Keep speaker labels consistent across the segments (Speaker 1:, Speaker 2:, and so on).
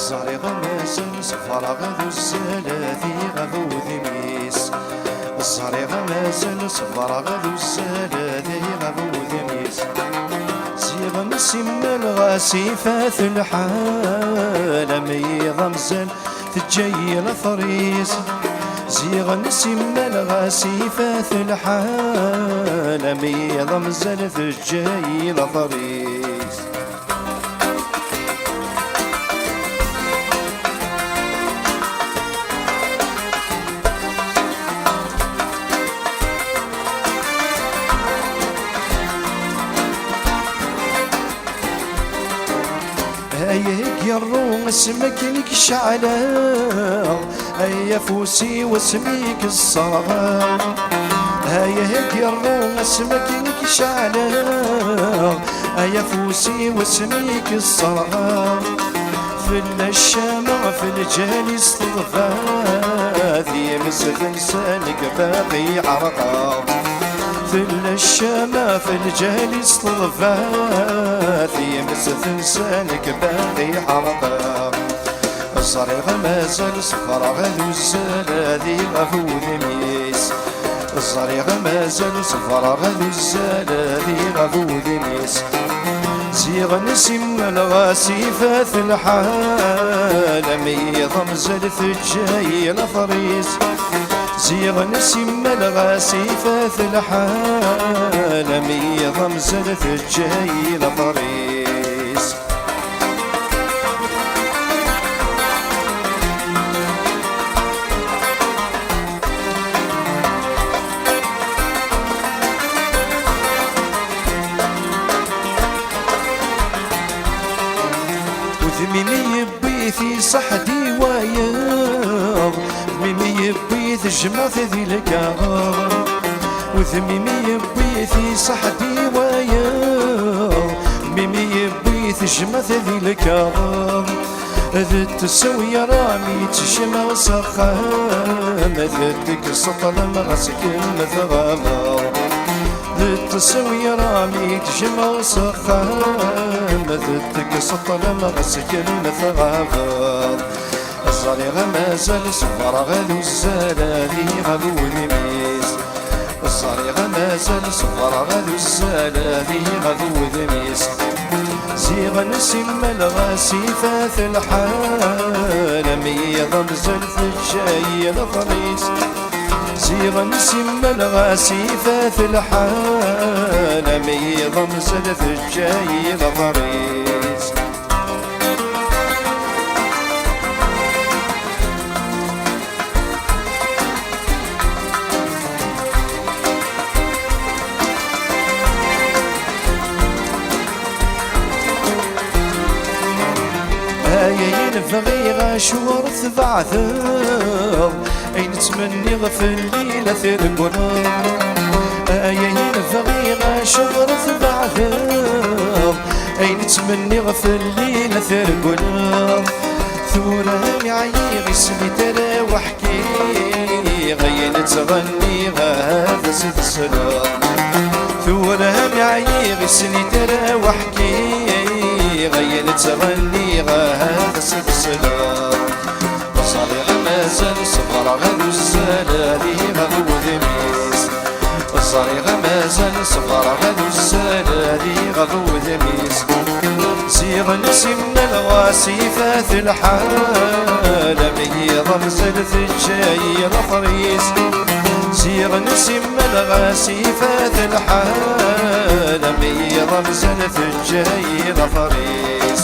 Speaker 1: زاري غمازن صفر غذو الزلادي غذو ذميس. زاري غمازن صفر غذو الزلادي غذو ذميس. زيغ نسم الغاسفات الحال ميض مزل تجي الفريس. زيغ نسم الغاسفات الحال ميض مزل تجي الفريس. هيك يرو اسمك لك شعلة هيا فوسي واسميك الصغار. هيك يرو اسمك لك شعلة هيا فوسي واسميك الصغار. في الشامع في الجالس تضفاث يمسك لسانك باقي عرقا. في الشامع في الجالس تضفاث يمسك لسانك باقي حرقا. صاري غمازل صفر غذو الزلادي غفو ذميس. صاري غمازل صفر غذو الزلادي غفو ذميس. زيغ نسم الغاسفات الحال ميض مزل ثجاي الفريس. زيغ نسم الغاسفات الحال ميض مزل ثجاي الفريس. وذميمي يبيثي صحدي وايض. ذميمي يبيث جمعت ذي الكاغر. وذميمي يبيثي صحدي وايض. ذميمي يبيث جمعت ذي الكاغر. ذي تسوي رامي تشمع سخام. ذي سطل مغسك المثغامر. ذي تسوي رامي تجمع سخام. ذي سطل مغسك المثغامر. زاري غمازل صفر غذو الزلادي غذو ذميس. زاري غمازل صفر غذو الزلادي غذو ذميس. زيغ نسم الغاسفات الحال ميض مزل ثجاي الفريس. زيغ نسم الغاسفات الحال ميض مزل ثجاي الفريس. ينفغي غاشور ثبعثر أين تمني غفل الليلة ثرقنا. ينفغي غاشور ثبعثر أين تمني غفل الليلة ثرقنا. ثوراني عيغ اسمي ترى وحكي غين تغني غاهذا ست سلام. ثوراني عيغ اسمي ترى وحكي غين تغني غاهذا ست سلام. صاري غمازل صفر غذو الزلادي غذو ذميس. صاري غمازل صفر غذو الزلادي غذو ذميس. زيغ نسم الغاسفات الحال ميض مزل ثجاي الفريس. زيغ نسم الغاسفات الحال ميض مزل ثجاي الفريس.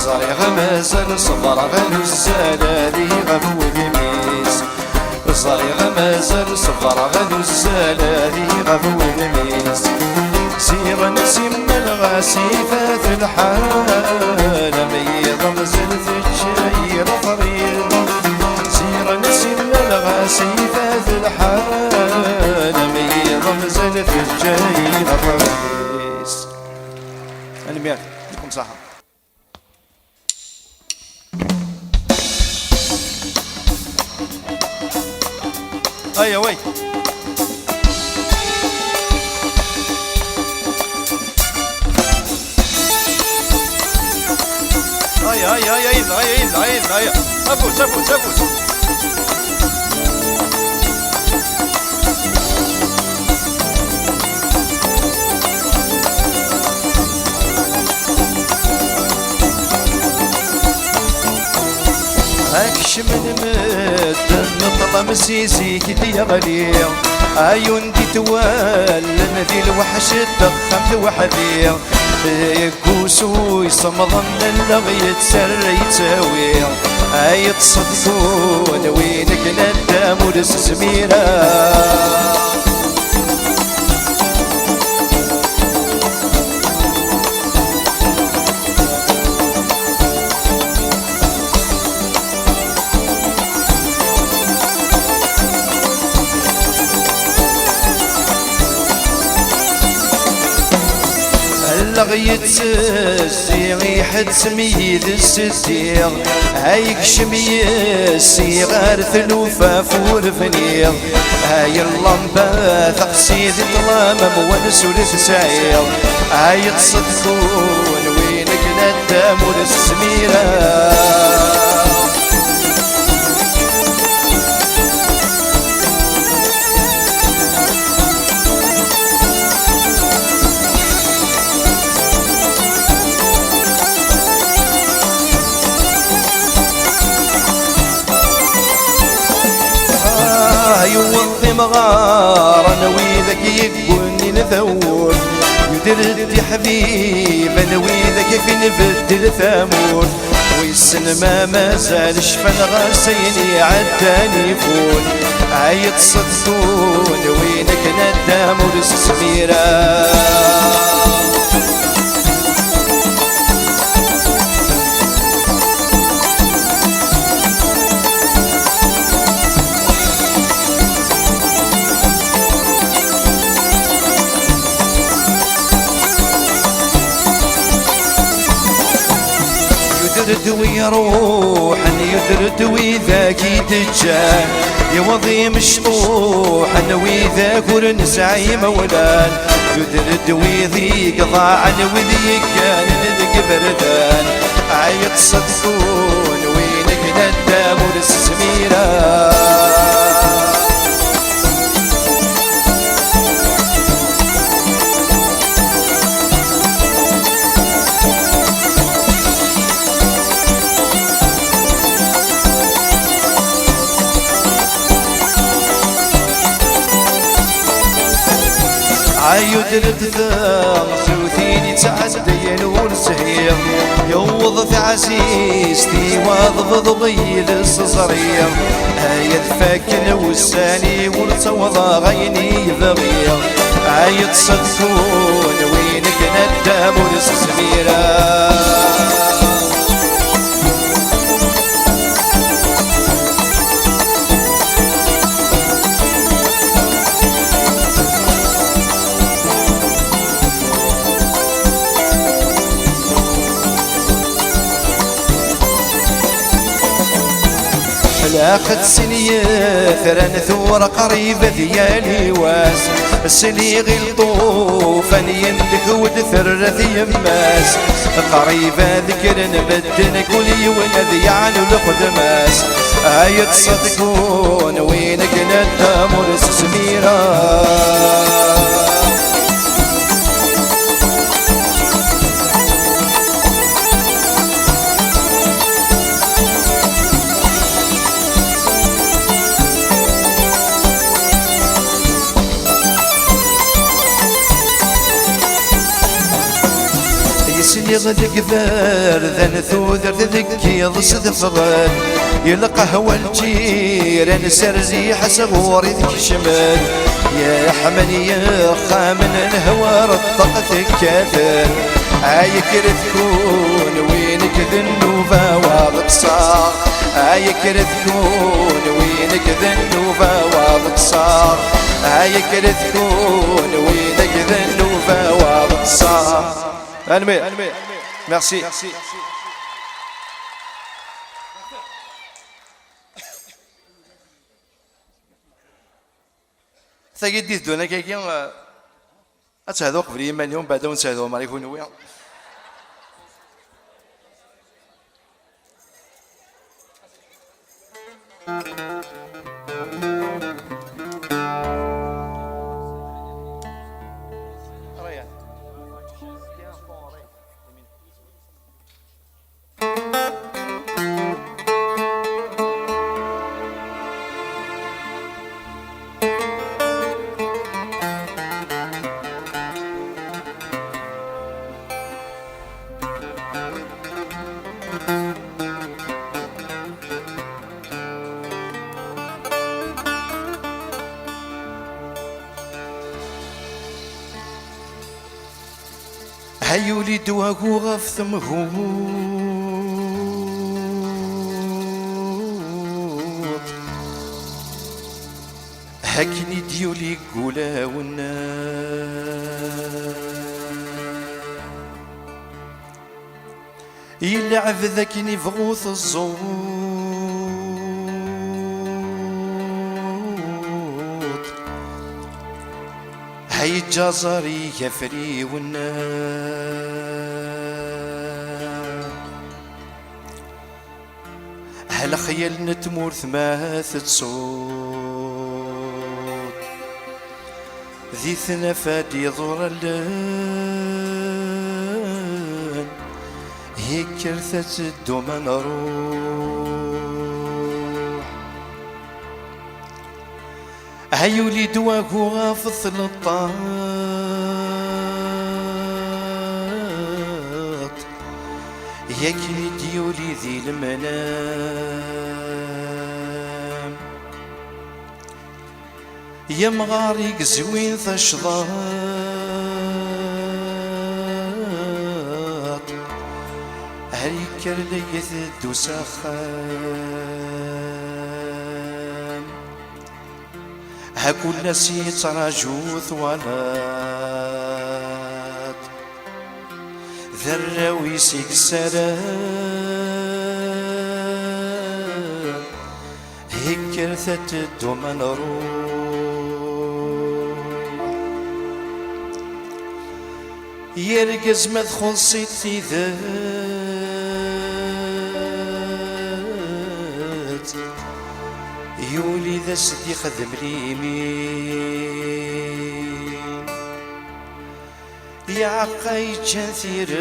Speaker 1: صاري غمازل صفر غذو الزلادي غذو ذميس. صاري غمازل صفر غدو الزلالي غفو الميس سير نسيم الغاسيفة الحال ميض زلت الشير طريق سير نسيم الغاسيفة الحال ميض زلت الشير طريق. أنا ميال لكم صحة. هيا وي هيا هيا هيا هيا هيا هيا افوت افوت افوت. هاكش من مد نطلع مسيسي كي يغلي عيون دي توال ذي الوحش الضخم لوحدي يقوسو يصمضن اللغي يتسر يتساوي اي تصدقون وينك ندام ورس زميرة. لغيت سيغي حد سميد السدير هايك شميس غار ثلوفا فور فنير هاي اللمبة تقسيد الظلام مونس ولتسعير هاي تصدقون وينك ندام وللسميرة. يوضي مغار انا ويذاك يقولني نثور يدرد يا حبيب انا ويذاك في نبدل ثامور ويسن ما زال شفن غاسيني عداني فون عايد صدقون وينك ندام ورسميرة. يدردوي روحا يدردوي ذاك يتجاه يوضي مشطوح انا وذاك ورنسعي مولان يدردوي ذيك ضاعا وذيك كان ذيك بردان عيط صدقون وينك ندام ورسميرة. عيود الدثام سوثيني تعدي الول سهير يوض في عسيستي واضب ضغيل الصصرير هاي الفاكن والساني والتوضى غيني ذغير عيد صدقون وينك ندام ورسميرة. لاخت سنية ثران ثورة قريبة ديالي واس السني غلطوف يندك ودثر ذي يماس قريبة ذكر نبدن كل ولد يعني القدماس هاي تصدقون وينك ندام ورسميرة. سيدي غدك ذان ثوذر ذكي ضصد فغال يلقى هو الجيران سرزي حسغوري ذك شمال يا حمل يا خامن الهوى رطقتك كافر عايك تكون وينك ذنوبة واضح صار عايك تكون وينك ذنوبة واضح صار عايك تكون وينك ذنوبة واضح صار. المي ميرسي. ثقيدي دونا كيكي أتهدو قبل يمان يوم بعد ونسهدو ما يكون ويا هيولي دواغو غف ثمهوت هكني ديولي قولا والنار يلعب ذاكني فغوث الزوت هاي جزري يفري والنار هل خيال نتمور ثماثة صوت ذي ثنفادي ضر اللان هيك كرثة الدوما نروح هيولي دواكو غافظ 13 ياكي ديولي ذي المنام يا مغاريق زوين ثشضات هريكر ليث الدوسخان هكو نسي تراجو ثوالات ذراوي سيك السلام هيك كرثت الدومن روح يرقز مدخل صيتي ذات يولي ذا سدي خذم اليمين يا عقاي جنثيرشت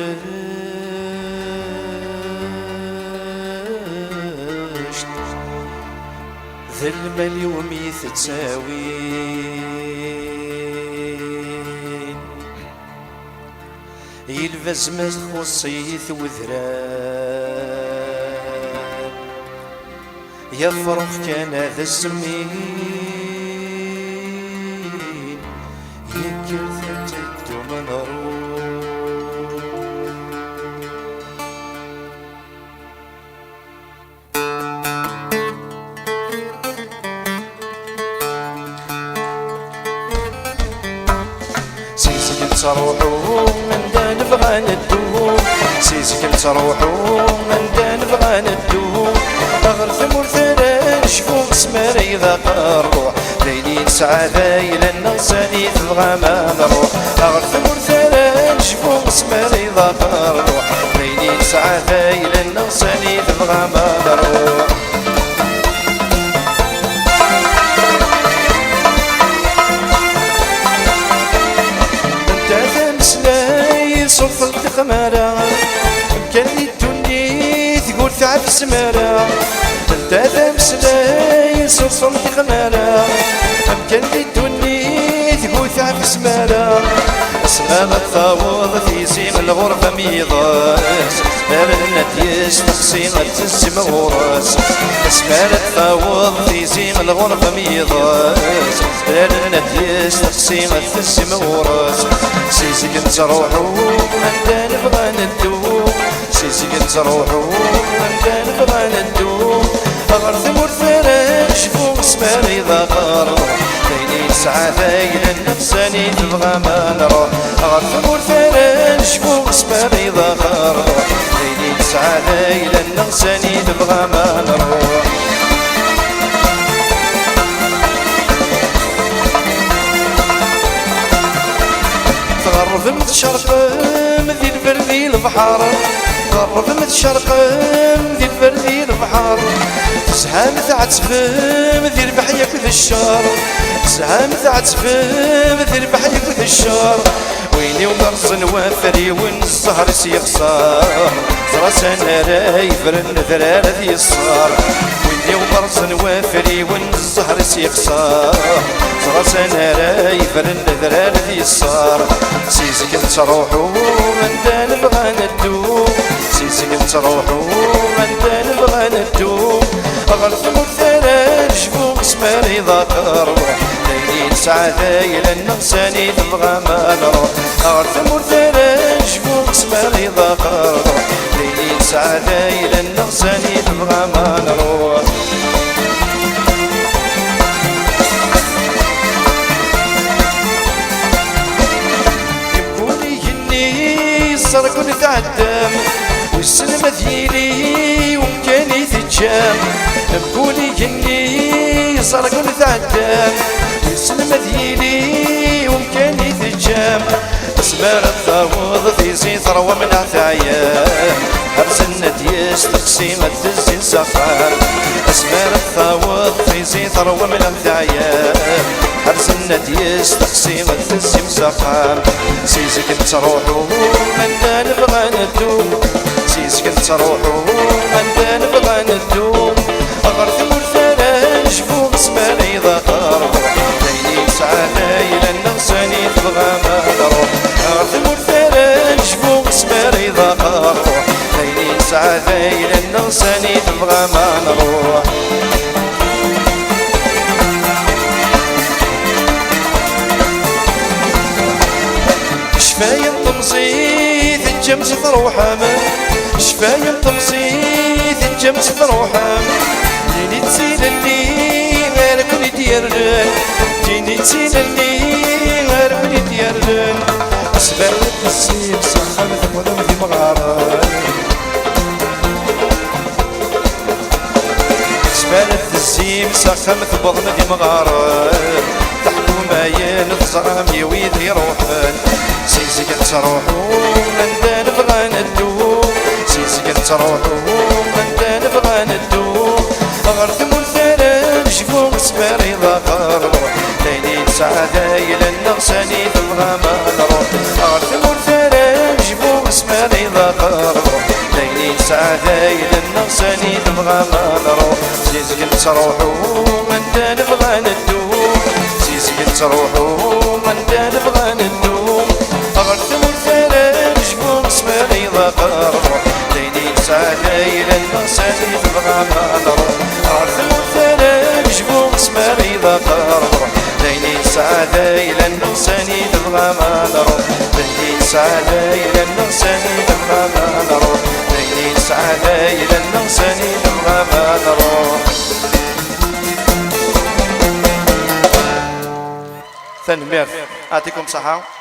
Speaker 1: ذا المال يومي تتساوين يلبس مدخل صيث وذران يفرح كان ذا الزمين يكر ثتت من روح سيسك تروحو من دان بغى ندوم سيسك تروحو من دان بغى ندوم أغر ثمور ثران شفوق سماري ذاق الروح ليلين سعادة إلى النغساني تبغى ما نروح أغر ثمور ثران شفوق سماري ذاق الروح ليلين سعادة إلى النغساني تبغى ما نروح انت ثمسلاي صفلت خمارة كان لي الدنيا تقول تعب السمارة انت ثمسلاي صفلت خمارة كان لي الدنيا تقول تعب السمارة اسمال الثاوض في زين الغرفة ميضاس لرنا ديش تقسيم تسم غراس اسمال الثاوض في زين الغرفة ميضاس لرنا ديش تقسيم تسم غراس سيسك انت روحو انت نبغى ندوم سيسك انت روحو انت نبغى ندوم غرث مرثرش فوق سماري ذا غار ليلي ساعة ليلة نفساني تبغى ما نروح غرث مرثرش فوق سماري ذا غار ليلي ساعة ليلة نفساني تبغى ما نروح تغرف متشرقم ذي البردي البحر غرف متشرقم ذي البردي البحر زهام تعتفم ذي البحية كذ الشار زهام تعتفم ذي البحية كذ الشار ويني ومرز نوافري وين الزهر سيخسار زراس انا رايفرن ذرار ذي الصار ويني ومرز نوافري وين الزهر سيخسار زراس انا رايفرن ذرار ذي الصار سيزك انت روحو من دا نبغى ندوم سيزك انت روحو من دا نبغى ندوم غرف مرثرش فوق سماري ذاكر ليلي تسعى ليلة النغساني تبغى ما نروح غرف مرثرش فوق سماري ذاكر ليلي تسعى ليلة النغساني تبغى ما نروح يبوني هني الصرق نتعدم والسلمة ديالي ومكاني تتجام بقولي جني صارك نتعدم والسلمة ديالي ومكاني تتجام اسمار الثاوض في زين ثروة من عثايام هرسنا دياش تقسيمة الزين سخان اسمار الثاوض في زين ثروة من عثايام هرسنا دياش تقسيمة الزين سخان سيزك انت روحو من دا نبغى ندوم سيزك انت روحو من دا نبغى ندوم غرث مرثرش فوق سماري ذاكر ليلي تسعى ليلة النغساني تبغى ما نروح غرث مرثرش فوق سماري ذاكر ليلي تسعى ليلة النغساني تبغى ما نروح شفايا التمصيث الجمس تروحها شفايا التمصيث الجمس تروحها جيني تسيل اللي غير كل ديالن جيني تسيل اللي غير كل ديالن سبالة السيب سخنت ولم في مغارة سبالة الزيم سخمت بضن في مغارة تحكو ماين الظلام يويد يروحن سيزك انت روحو من دا نبغى ندوم سيزك انت روحو من دا نبغى ندوم غرث مرثرش فوق سماري ذاكر ليلي تسعى ليلة النغساني تبغى ما نروح غرث مرثرش فوق سماري ذاكر ليلي تسعى ليلة النغساني تبغى ما نروح سيزك انت روحو من دا نبغى ندوم سيزك انت روحو من دا نبغى ندوم غرث مرثرش فوق سماري ذاكر ليلي تسعى ليلة النغساني تبغى ما نروح غرث مرثرش فوق سماري ذاكر ليلي تسعى ليلة النغساني تبغى ما نروح ليلي تسعى ليلة النغساني تبغى ما نروح ليلي تسعى ليلة النغساني تبغى ما نروح تنمير يعطيكم صحة.